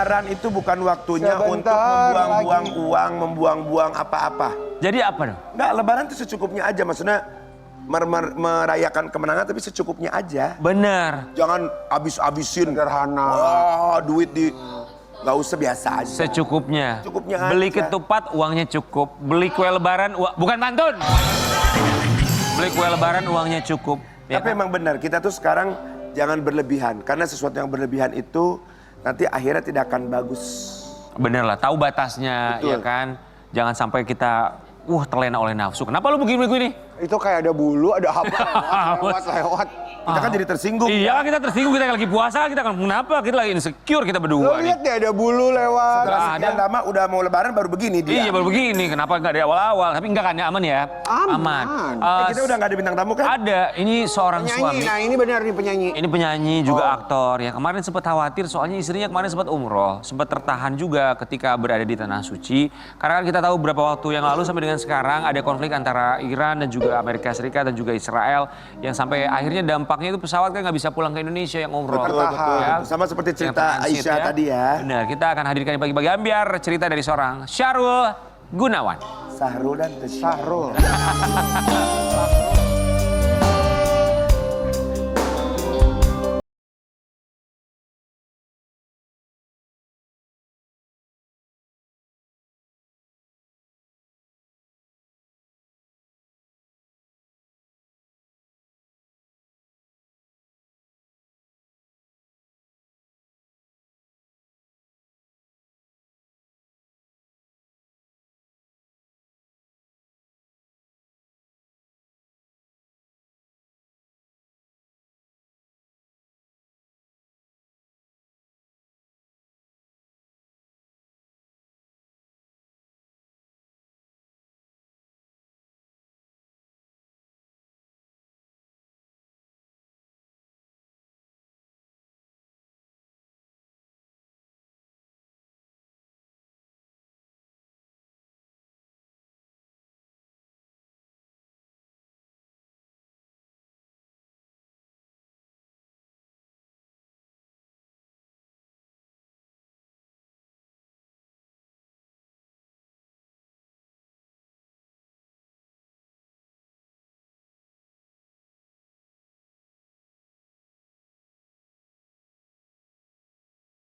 Lebaran itu bukan waktunya untuk membuang-buang uang, membuang-buang apa-apa. Jadi apa dong? Enggak, Lebaran itu secukupnya aja, maksudnya merayakan kemenangan tapi secukupnya aja. Bener. Jangan habis-habisin. Sederhana. Wah, duit di... Gak usah, biasa aja. Secukupnya. Secukupnya Beli aja. ketupat uangnya cukup. Beli kue lebaran bukan pantun. Beli kue lebaran uangnya cukup. Ya Tapi kan? emang benar, kita tuh sekarang jangan berlebihan. Karena sesuatu yang berlebihan itu nanti akhirnya tidak akan bagus. Bener lah, tahu batasnya. Betul. Ya kan. Jangan sampai kita terlena oleh nafsu. Kenapa lu begini-begini? Itu kayak ada bulu, ada apa, lewat. Kita kan jadi tersinggung. Iya, kita tersinggung, kita lagi puasa, kita kan kenapa? Kita lagi insecure, kita Lo berdua nih. lihat deh ada bulu lewat. Setelah sekian lama udah mau lebaran baru begini dia. Iya, baru begini. Kenapa nggak dari awal-awal? Tapi enggak kan, ya aman ya? Aman. Kita udah gak ada bintang tamu kan? Ada, ini seorang Penyanyi, suami. nah ini benar nih penyanyi. Ini penyanyi juga aktor ya. Kemarin sempat khawatir soalnya istrinya kemarin sempat umroh, sempat tertahan juga ketika berada di tanah suci. Karena kan kita tahu beberapa waktu yang lalu sampai dengan sekarang ada konflik antara Iran dan juga Amerika Serikat dan juga Israel yang sampai akhirnya dampaknya itu pesawat kan nggak bisa pulang ke Indonesia yang umroh. Betul, betul. Ya. Sama seperti Yang cerita transit, Aisyah tadi ya. Benar, kita akan hadirkan di pagi-pagi ambiar cerita dari seorang Syahrul Gunawan. Sahrul dan Syahrul.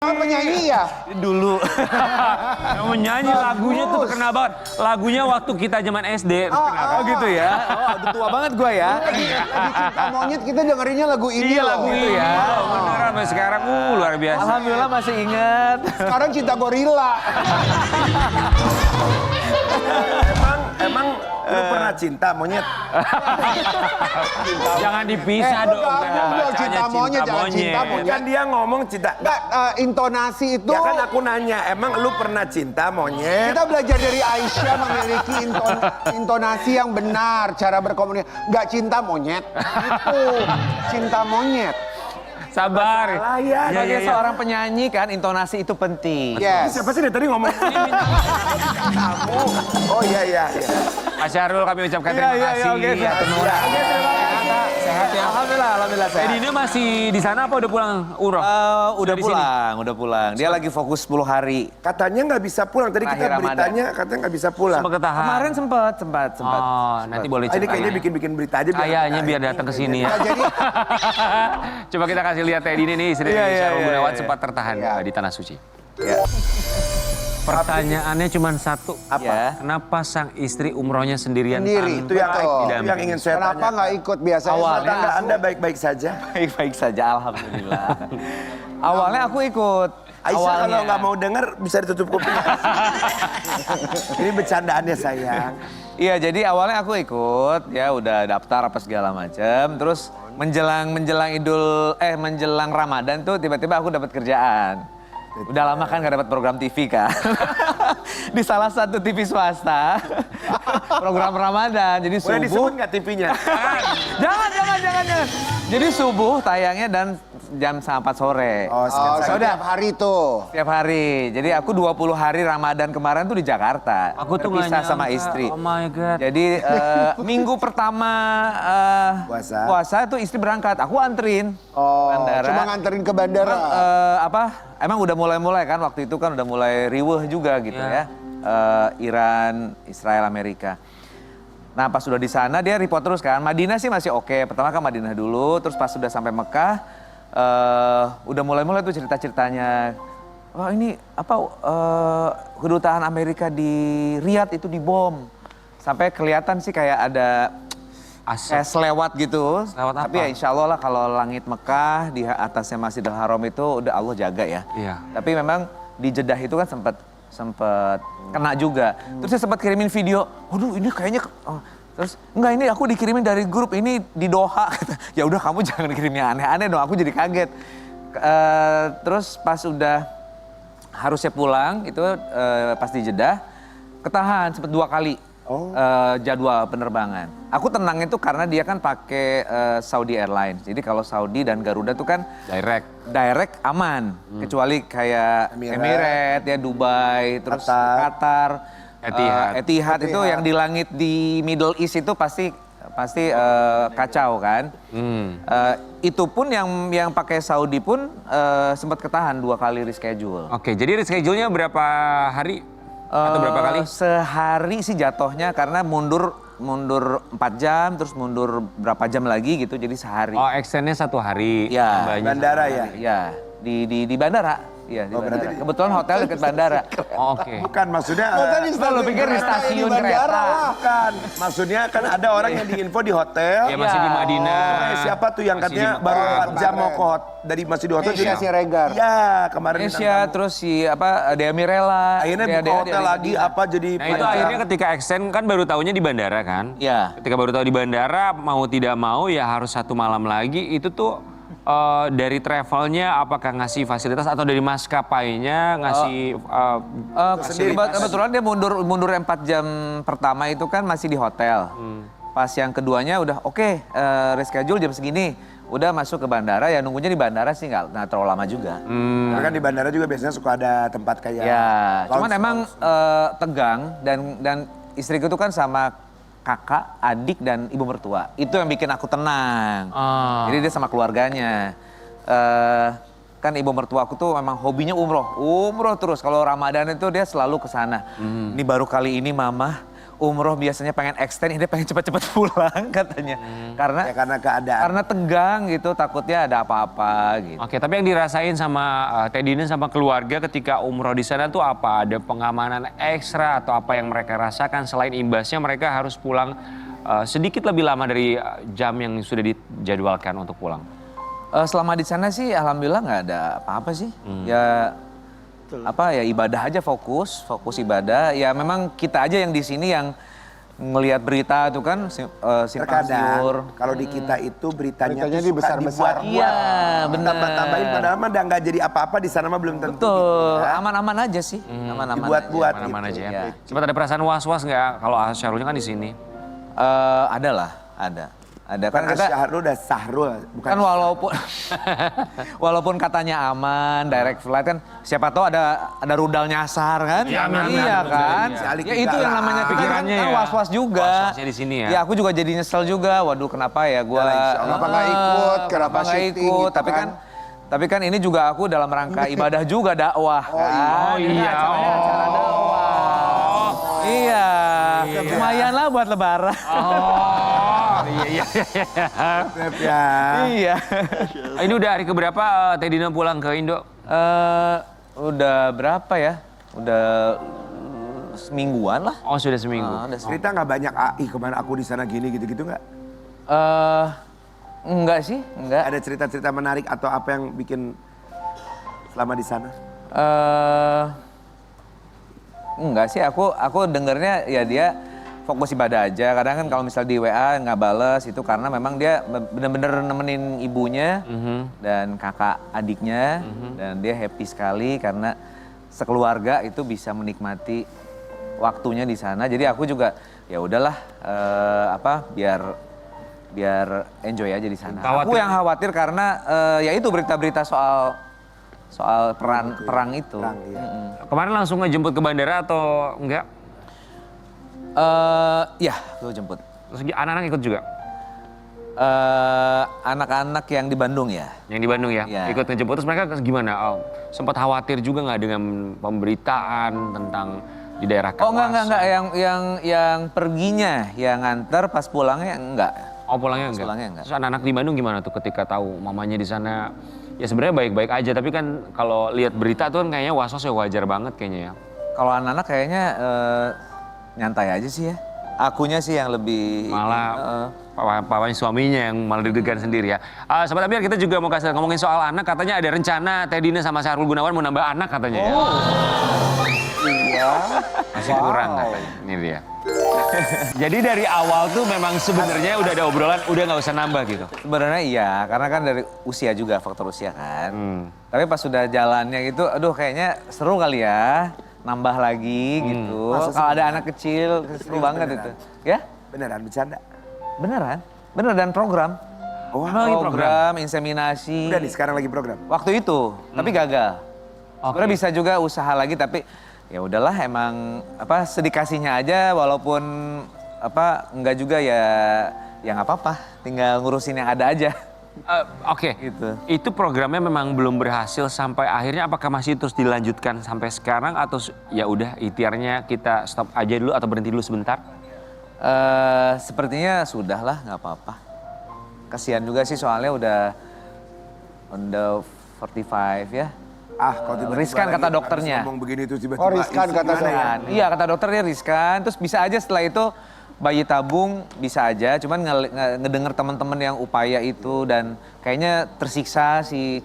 Penyanyi ya? Dulu. Kamu nyanyi lagunya tuh terkenal banget. Lagunya waktu kita zaman SD. Oh gitu ya? Oh udah tua banget gue ya? Lagi cinta monyet kita dengerinnya lagu ini Iya loh. lagu itu ya. Beneran sampai sekarang luar biasa. Alhamdulillah masih ingat. Sekarang cinta gorila. Emang lu pernah cinta monyet? Jangan dipisah dong. Dong, cinta monyet, jangan cinta monyet. Kan dia ngomong cinta. Enggak, intonasi itu. Ya kan aku nanya, emang lu pernah cinta monyet? Kita belajar dari Aisyah memiliki intonasi yang benar, cara berkomunikasi. Nggak cinta monyet, itu cinta monyet. Sabar. Ya, Sebagai seorang penyanyi kan intonasi itu penting. Yes. Siapa sih dari tadi ngomong? Kamu. Oh iya. Mas Syahrul kami ucapkan terima kasih. oke, siap. Sehat ya. Alhamdulillah sehat. Dina masih di sana apa udah pulang umroh? Udah di sini? udah pulang. Dia lagi fokus 10 hari. Katanya nggak bisa pulang. Tadi kita Terakhir Ramadan. beritanya katanya nggak bisa pulang. Sempat ketahan. Kemarin sempat. Oh, nanti boleh Ini ceritain. kayaknya bikin berita aja. Kayaknya biar datang ke sini ya. Coba kita kasih lihat Teddy ini nih, istri Iya, Syahrul iya, Gunawan iya. sempat tertahan di Tanah Suci. Ya. Pertanyaannya cuma satu. Apa? Ya. Kenapa sang istri umrohnya sendirian? Sendiri. Itu yang, Betul. itu yang ingin saya Kenapa tanya. nggak ikut biasanya? Awalnya Tangga Anda baik-baik saja? Baik-baik saja, alhamdulillah. Awalnya aku ikut. Aisyah kalau nggak mau dengar bisa ditutup kuping. Ini bercandaannya sayang. Iya, jadi awalnya aku ikut, ya udah daftar apa segala macam. Terus menjelang menjelang Ramadan tuh tiba-tiba aku dapat kerjaan. Udah lama kan gak dapat program TV kan. Di salah satu TV swasta. Program Ramadan. Jadi Boleh subuh. disebut nggak TV-nya? Jangan. Jadi subuh tayangnya dan jam 4 sore. Oh, Oh, sketsa. setiap hari tuh. Setiap hari. Jadi aku 20 hari Ramadan kemarin tuh di Jakarta. Aku tuh nggak berpisah sama nyangka. istri. Oh my God. Jadi minggu pertama puasa tuh istri berangkat. Aku anterin. Oh, Bandara. cuma nganterin ke bandara. Emang udah mulai-mulai kan waktu itu kan udah mulai riweh juga gitu Iya. ya. Iran, Israel, Amerika. Nah pas sudah di sana dia report terus kan. Madinah sih masih oke. Pertama kan Madinah dulu. Terus pas sudah sampai Mekah, udah mulai-mulai tuh cerita-ceritanya. Wah ini apa kedutaan Amerika di Riyadh itu dibom. Sampai kelihatan sih kayak ada Asap. kayak selewat gitu. Selewat Tapi apa? ya insya Allah lah kalau langit Mekah di atasnya Masjidil Haram itu udah Allah jaga ya. Iya. Tapi memang di Jeddah itu kan sempat kena juga. Terus saya sempat kirimin video, waduh ini kayaknya, terus enggak ini aku dikirimin dari grup ini di Doha. Ya udah kamu jangan kirimnya aneh-aneh dong, aku jadi kaget. Terus pas udah harusnya pulang itu pas di Jeddah, ketahan sempat 2 kali jadwal penerbangan. Aku tenang itu karena dia kan pakai Saudi Airlines. Jadi kalau Saudi dan Garuda tuh kan direct aman. Kecuali kayak Emirates, ya Dubai, terus Qatar, Etihad itu yang di langit di Middle East itu pasti kacau kan. Itu pun yang pakai Saudi pun sempat ketahan 2 kali reschedule. Oke, jadi reschedule-nya berapa hari? Atau berapa kali? Sehari sih jatuhnya karena mundur 4 jam, terus mundur berapa jam lagi gitu, jadi sehari. Oh, extend-nya 1 hari. Ya. tambahnya Bandara 1 ya? hari. Iya, di bandara. Iya, di berarti bandara. Kebetulan hotel dekat bandara. Oh, oke. Bukan maksudnya. Lo pikir di stasiun kereta? Bukan. Maksudnya kan ada orang yang diinfo di hotel. Ya masih di Madinah. Siapa tuh yang Masih katanya di baru Mekah. 4 jam mau ke dari masih di hotel. Nesya Siregar. Iya, kemarin. Indonesia, terus si Dea Mirella. Akhirnya Dea- buka Dea- hotel Dea- lagi apa jadi. Nah itu akhirnya ketika extend kan baru tahunya di bandara kan? Iya. Ketika baru tahu di bandara mau tidak mau ya harus 1 malam lagi. Itu tuh dari travelnya apakah ngasih fasilitas atau dari maskapainya ngasih Kebetulan dia mundur 4 jam pertama itu kan masih di hotel. Pas yang keduanya udah oke, reschedule jam segini. Udah masuk ke bandara, ya nunggunya di bandara sih nggak terlalu lama juga. Karena kan di bandara juga biasanya suka ada tempat kayak. Ya, cuman lounge- emang tegang dan istriku tuh kan sama kakak, adik dan ibu mertua. Itu yang bikin aku tenang. Jadi dia sama keluarganya. Kan ibu mertua aku tuh memang hobinya umroh terus. Kalau Ramadan itu dia selalu ke sana. Ini baru kali ini mama umroh biasanya pengen extend, dia pengen cepet-cepet pulang katanya. Ya karena keadaan. Karena tegang gitu, takutnya ada apa-apa gitu. Oke, tapi yang dirasain sama Teh Dina sama keluarga ketika umroh di sana tuh apa? Ada pengamanan ekstra atau apa yang mereka rasakan selain imbasnya mereka harus pulang sedikit lebih lama dari jam yang sudah dijadwalkan untuk pulang? Selama di sana sih alhamdulillah nggak ada apa-apa sih. Ya ibadah aja fokus ibadah. Ya memang kita aja yang di sini yang ngelihat berita tuh kan simpang siur. Terkadang kalau di kita itu beritanya Beritanya tuh suka dibesar-besar. dibuat-buat. Iya, benar. Tambah-tambahin padahal mah udah nggak jadi apa-apa di sana mah belum tentu. Betul, gitu ya. aman-aman aja sih. Aman-aman Dibuat-buat. aja. Mana-mana gitu, aja ya. ya. Sempat ada perasaan was-was nggak kalau Syahrulnya kan di sini? Ada lah, ada. Kan Kan kita Syahrul udah Sahrul. Bukan kan walaupun katanya aman, direct flight kan siapa tahu ada rudal nyasar kan? Iya, benar, Iya benar, kan? benar. Si Alik Ya juga itu yang lah. namanya kita Pikirannya kan ya. was-was juga. Was-wasnya di sini ya. Ya aku juga jadi nyesel juga. Waduh kenapa ya gua Yalah, insya Allah. Kenapa nggak ikut? Kenapa nggak syuting ikut? gitu kan? Tapi kan ini juga aku dalam rangka ibadah juga dakwah kan. Oh iya. Acaranya acara dakwah. Iya. Lumayan lah buat lebaran. Iya. ya. Iya. Ini udah hari keberapa Teh Dina pulang ke Indo? Udah berapa ya? Udah semingguan lah. Oh sudah seminggu. Udah Cerita nggak banyak, ih kemana aku di sana gini gitu-gitu nggak? Enggak sih, enggak. Ada cerita-cerita menarik atau apa yang bikin selama di sana? Enggak sih, aku dengernya ya dia fokus ibadah aja. Kadang kan kalau misal di WA nggak bales itu karena memang dia bener-bener nemenin ibunya dan kakak adiknya dan dia happy sekali karena sekeluarga itu bisa menikmati waktunya di sana. Jadi aku juga ya udahlah biar biar enjoy aja di sana. Khawatir. Aku yang khawatir karena ya itu berita-berita soal perang itu. Perang, iya. Kemarin langsung ngejemput ke bandara atau enggak? Ya, aku jemput. Terus anak-anak ikut juga? Anak-anak yang di Bandung ya. Yang di Bandung ya? Iya. Ikut ngejemput, terus mereka gimana? Oh, sempat khawatir juga nggak dengan pemberitaan tentang di daerah Oh kawasan? enggak, yang perginya, yang nganter pas pulangnya enggak. Oh pulangnya enggak? Pulangnya enggak. Terus anak-anak di Bandung gimana tuh ketika tahu mamanya di sana? Ya sebenarnya baik-baik aja, tapi kan kalau lihat berita tuh kan kayaknya was-was ya wajar banget kayaknya ya. Kalau anak-anak kayaknya nyantai aja sih ya. Akunya sih yang lebih Malah papanya suaminya yang malah deg-degan sendiri ya. Sobat Ambiar, kita juga mau ngomongin soal anak, katanya ada rencana Teh Dina sama Sahrul Gunawan mau nambah anak katanya ya. Iya. Masih kurang katanya, ini dia. Jadi dari awal tuh memang sebenarnya udah ada obrolan, udah nggak usah nambah gitu. sebenarnya iya, karena kan dari usia juga, faktor usia kan. Hmm. Tapi pas sudah jalannya gitu, aduh kayaknya seru kali ya, nambah lagi gitu. Kalau ada anak kecil, seru banget beneran? itu. Ya, Beneran bercanda? beneran. Bener dan program. Oh, lagi Program inseminasi. udah nih sekarang lagi program. Waktu itu, tapi gagal. Sebenarnya bisa juga usaha lagi, tapi ya udahlah emang sedikasihnya aja, walaupun enggak juga ya nggak apa-apa, tinggal ngurusin yang ada aja. Oke, Gitu. itu programnya memang belum berhasil sampai akhirnya, apakah masih terus dilanjutkan sampai sekarang atau ya udah ikhtiarnya kita stop aja dulu atau berhenti dulu sebentar? Sepertinya sudah lah, nggak apa-apa. Kasihan juga sih soalnya udah on the 45 ya. Kalau tiba-tiba Riskan lagi kata dokternya. habis ngomong begini tuh tiba-tiba Oh, riskan isi kata gimana saya. ya? Iya kata dokternya riskan, terus bisa aja setelah itu bayi tabung bisa aja, cuman ngedenger teman-teman yang upaya itu dan kayaknya tersiksa si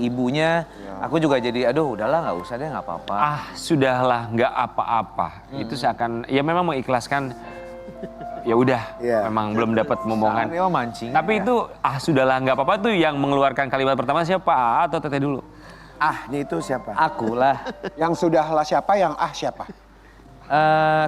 ibunya, aku juga jadi aduh udahlah nggak usah deh nggak apa-apa. Sudahlah, nggak apa-apa. Itu seakan, ya memang mengikhlaskan, ya udah, Iya. memang belum dapat momongan. Memang mancing. Tapi itu, sudahlah, nggak apa-apa tuh yang mengeluarkan kalimat pertama siapa? Atau Teteh dulu? Ahnya itu siapa? Aku lah. Yang sudahlah siapa, yang siapa?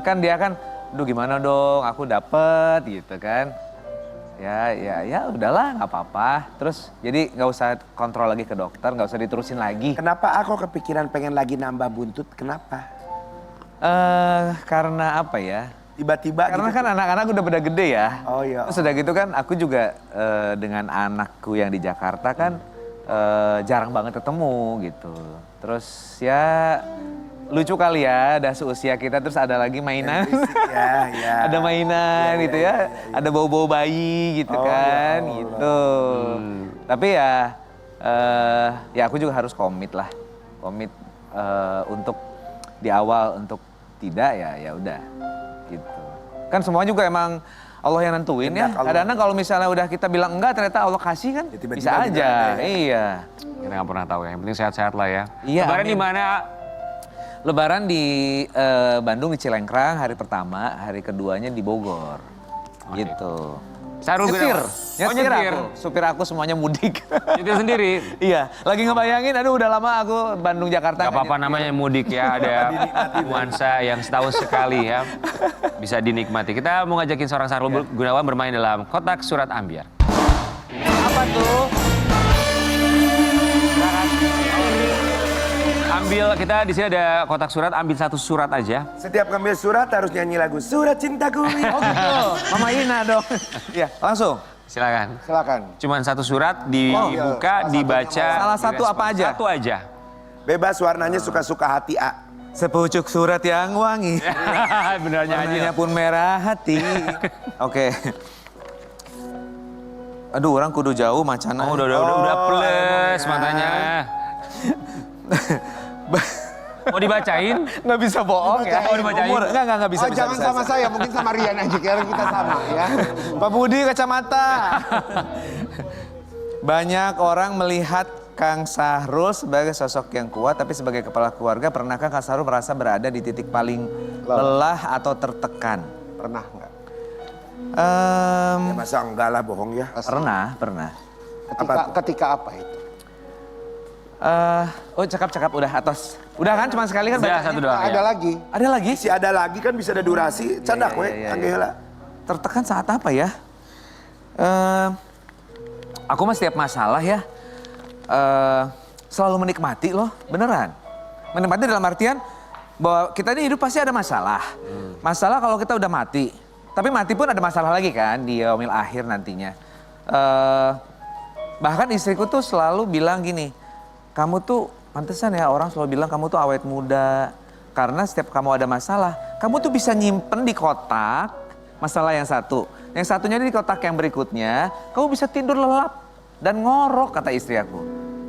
Kan dia kan, aduh gimana dong, aku dapet gitu kan. Ya udahlah nggak apa-apa. Terus jadi nggak usah kontrol lagi ke dokter, nggak usah diterusin lagi. Kenapa aku kepikiran pengen lagi nambah buntut? Kenapa? Karena apa ya? Tiba-tiba Karena gitu. kan anak-anak udah pada gede ya. Oh iya. Terus udah gitu kan aku juga dengan anakku yang di Jakarta kan jarang banget ketemu gitu. Terus ya lucu kali ya, udah seusia kita terus ada lagi mainan. Berisik ya, ya. Ada mainan Iya, gitu iya, ya. iya, iya. Ada bau-bau bayi gitu Oh, kan ya Allah. gitu. Tapi ya aku juga harus komit lah. Komit untuk di awal untuk tidak ya udah gitu. Kan semua juga emang Allah yang nentuin ya. Kehendak Allah. Kadang-kadang kalau misalnya udah kita bilang enggak ternyata Allah kasih kan Ya, tiba-tiba bisa beneran aja. ada ya. Iya. Kita nggak pernah tahu ya, yang penting sehat-sehat lah ya. Iya, Lebaran amin. di mana? Lebaran di Bandung di Cilengkrang hari pertama, hari keduanya di Bogor. Oke. Gitu. Sahrul Nyetir, Gunawan. nyetir nyetir. aku. Supir aku semuanya mudik. Nyetir sendiri. Iya, lagi ngebayangin aduh udah lama aku Bandung Jakarta. Gak apa-apa namanya mudik ya, ada nuansa yang setahun sekali ya. Bisa dinikmati. Kita mau ngajakin seorang Sahrul Gunawan bermain dalam Kotak Surat Ambiar. Apa tuh? Ambil, kita di sini ada kotak surat, ambil satu surat aja. Setiap ngambil surat harus nyanyi lagu Surat Cintaku. Oh gitu, Mama Ina dong. Iya, langsung. Silakan. Silakan. Cuman satu surat dibuka, dibaca. Salah satu direspon. apa aja? Satu aja. Bebas warnanya suka-suka hati A. Sepucuk surat yang wangi. Bener nyanyi. Warnanya pun merah hati. Oke. Aduh, orang kudu jauh macana. Oh, udah plus matanya. Mau dibacain? Nggak bisa bohong ya. Oh, dibacain. Nggak bisa. Oh, jangan sama saya, mungkin sama Rian aja, kira kita sama ya. Pak Budi kacamata. Banyak orang melihat Kang Sahrul sebagai sosok yang kuat, tapi sebagai kepala keluarga, pernahkah Kang Sahrul merasa berada di titik paling lelah atau tertekan? Pernah nggak? Ya masa enggak lah bohong ya. Pernah. Ketika apa itu? Cakap udah atas. Udah kan cuma sekali kan Udah, bacanya? satu doang. Ada ya. lagi? Ada lagi? Si ada lagi kan bisa ada durasi. Candak we, iya. angge heula. Tertekan saat apa ya? Aku mah setiap masalah ya selalu menikmati loh, beneran. Menikmati dalam artian bahwa kita ini hidup pasti ada masalah. Masalah kalau kita udah mati, tapi mati pun ada masalah lagi kan di yaumil akhir nantinya. Bahkan istriku tuh selalu bilang gini, kamu tuh pantesan ya orang selalu bilang kamu tuh awet muda. Karena setiap kamu ada masalah, kamu tuh bisa nyimpen di kotak masalah yang satu. Yang satunya di kotak yang berikutnya, kamu bisa tidur lelap dan ngorok kata istri aku.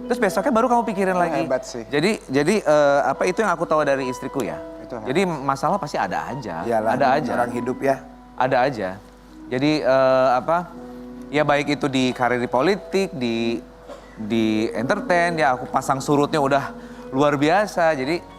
Terus besoknya baru kamu pikirin lagi. Hebat sih. Jadi apa itu yang aku tahu dari istriku ya. Itu hebat. Jadi masalah pasti ada aja. Iyalah, Ada aja. orang hidup ya. Ada aja. Jadi ya baik itu di karir di politik, di entertain ya aku pasang surutnya udah luar biasa. Jadi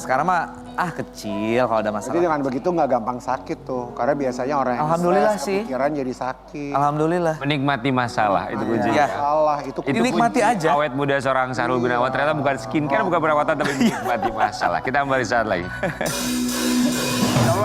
sekarang mah kecil kalau ada masalah. Jadi dengan begitu nggak gampang sakit tuh. Karena biasanya orang yang Alhamdulillah stres, sih. kepikiran jadi sakit. Alhamdulillah. Menikmati masalah itu kuncinya. Salah, itu Itu Dinikmati kunci aja. awet muda seorang Sahrul Gunawan ternyata bukan skincare, bukan perawatan, tapi menikmati masalah. Kita kembali saat lagi. Kalau